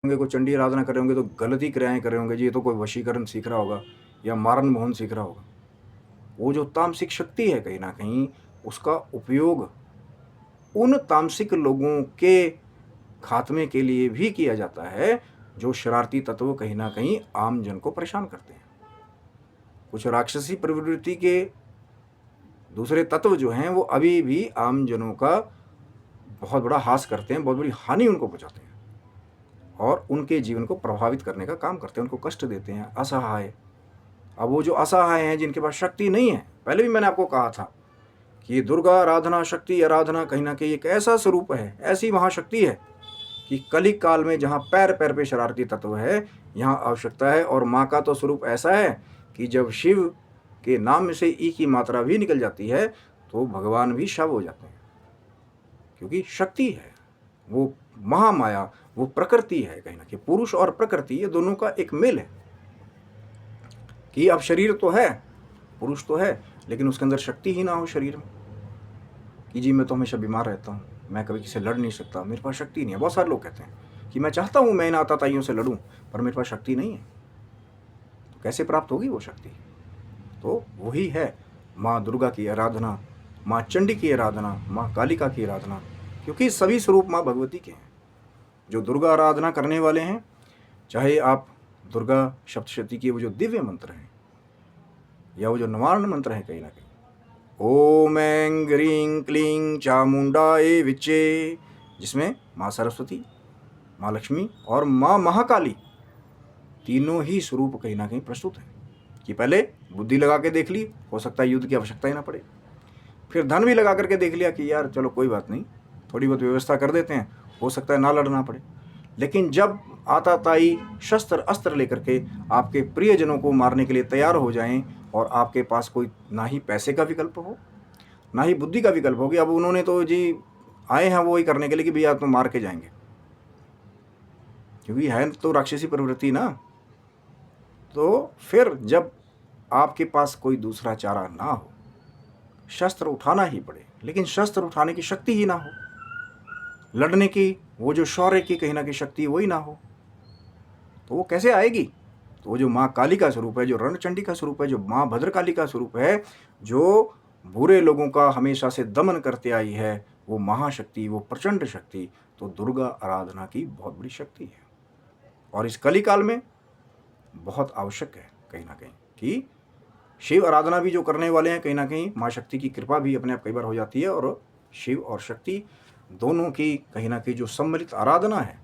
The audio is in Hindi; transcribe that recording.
होंगे, कोई चंडी आराधना कर रहे होंगे तो गलत क्रियाएँ कर रहे होंगे जी, ये तो कोई वशीकरण सीख रहा होगा या मारण मोहन सीख रहा होगा। वो जो तामसिक शक्ति है कहीं न कहीं, उसका उपयोग उन तामसिक लोगों के खात्मे के लिए भी किया जाता है, जो शरारती तत्व कहीं न कहीं आम जन को परेशान करते हैं। कुछ राक्षसी प्रवृत्ति के दूसरे तत्व जो हैं, वो अभी भी आम जनों का बहुत बड़ा हास करते हैं, बहुत बड़ी हानि उनको पहुँचाते हैं और उनके जीवन को प्रभावित करने का काम करते हैं, उनको कष्ट देते हैं, असहाय। अब वो जो असहाय हैं, जिनके पास शक्ति नहीं है, पहले भी मैंने आपको कहा था कि दुर्गा आराधना, शक्ति आराधना कहीं न कहीं एक ऐसा स्वरूप है, ऐसी महाशक्ति है कि कलिग काल में जहाँ पैर-पैर पे शरारती तत्व है, यहाँ आवश्यकता है। और माँ का तो स्वरूप ऐसा है कि जब शिव के नाम में से ई की मात्रा भी निकल जाती है, तो भगवान भी शव हो जाते हैं। क्योंकि शक्ति है, वो महामाया, वो प्रकृति है कहीं न कहीं। पुरुष और प्रकृति ये दोनों का एक मेल है कि अब शरीर तो है, पुरुष तो है, लेकिन उसके अंदर शक्ति ही ना हो शरीर में कि जी मैं तो हमेशा बीमार रहता हूँ, मैं कभी किसी से लड़ नहीं सकता, मेरे पास शक्ति नहीं है। बहुत सारे लोग कहते हैं कि मैं चाहता हूँ मैं इन आताताइयों से लड़ूँ, पर मेरे पास शक्ति नहीं है। तो कैसे प्राप्त होगी वो शक्ति? तो वही है माँ दुर्गा की आराधना, माँ चंडी की आराधना, माँ कालिका की आराधना, क्योंकि सभी स्वरूप माँ भगवती के हैं। जो दुर्गा आराधना करने वाले हैं, चाहे आप दुर्गा सप्तशती के वो जो दिव्य मंत्र हैं या वो जो निवारण मंत्र हैं कहीं न कहीं, ओम ऐं ग्रीं क्लीं चामुंडाय विच्चे, जिसमें माँ सरस्वती, माँ लक्ष्मी और माँ महाकाली तीनों ही स्वरूप कहीं न कहीं प्रस्तुत हैं कि पहले बुद्धि लगा के देख ली, हो सकता है युद्ध की आवश्यकता ही ना पड़े। फिर धन भी लगा करके देख लिया कि यार चलो कोई बात नहीं, थोड़ी बहुत व्यवस्था कर देते हैं, हो सकता है ना लड़ना पड़े। लेकिन जब आताताई शस्त्र अस्त्र लेकर के आपके प्रियजनों को मारने के लिए तैयार हो जाएं और आपके पास कोई ना ही पैसे का विकल्प हो, ना ही बुद्धि का विकल्प हो कि अब उन्होंने तो जी आए हैं वो ही करने के लिए कि भैया तो मार के जाएंगे, क्योंकि है तो राक्षसी प्रवृत्ति ना। तो फिर जब आपके पास कोई दूसरा चारा ना हो, शस्त्र उठाना ही पड़े, लेकिन शस्त्र उठाने की शक्ति ही ना हो, लड़ने की वो जो शौर्य की कहीं ना कहीं शक्ति वही ना हो, तो वो कैसे आएगी? तो वो जो माँ काली का स्वरूप है, जो रणचंडी का स्वरूप है, जो माँ भद्रकाली का स्वरूप है, जो बुरे लोगों का हमेशा से दमन करते आई है, वो महाशक्ति, वो प्रचंड शक्ति, तो दुर्गा आराधना की बहुत बड़ी शक्ति है और इस कली काल में बहुत आवश्यक है कहीं ना कहीं कि शिव आराधना भी जो करने वाले हैं, कहीं ना कहीं माँ शक्ति की कृपा भी अपने आप कई बार हो जाती है और शिव और शक्ति दोनों की कहीं ना कहीं जो सम्मिलित आराधना है,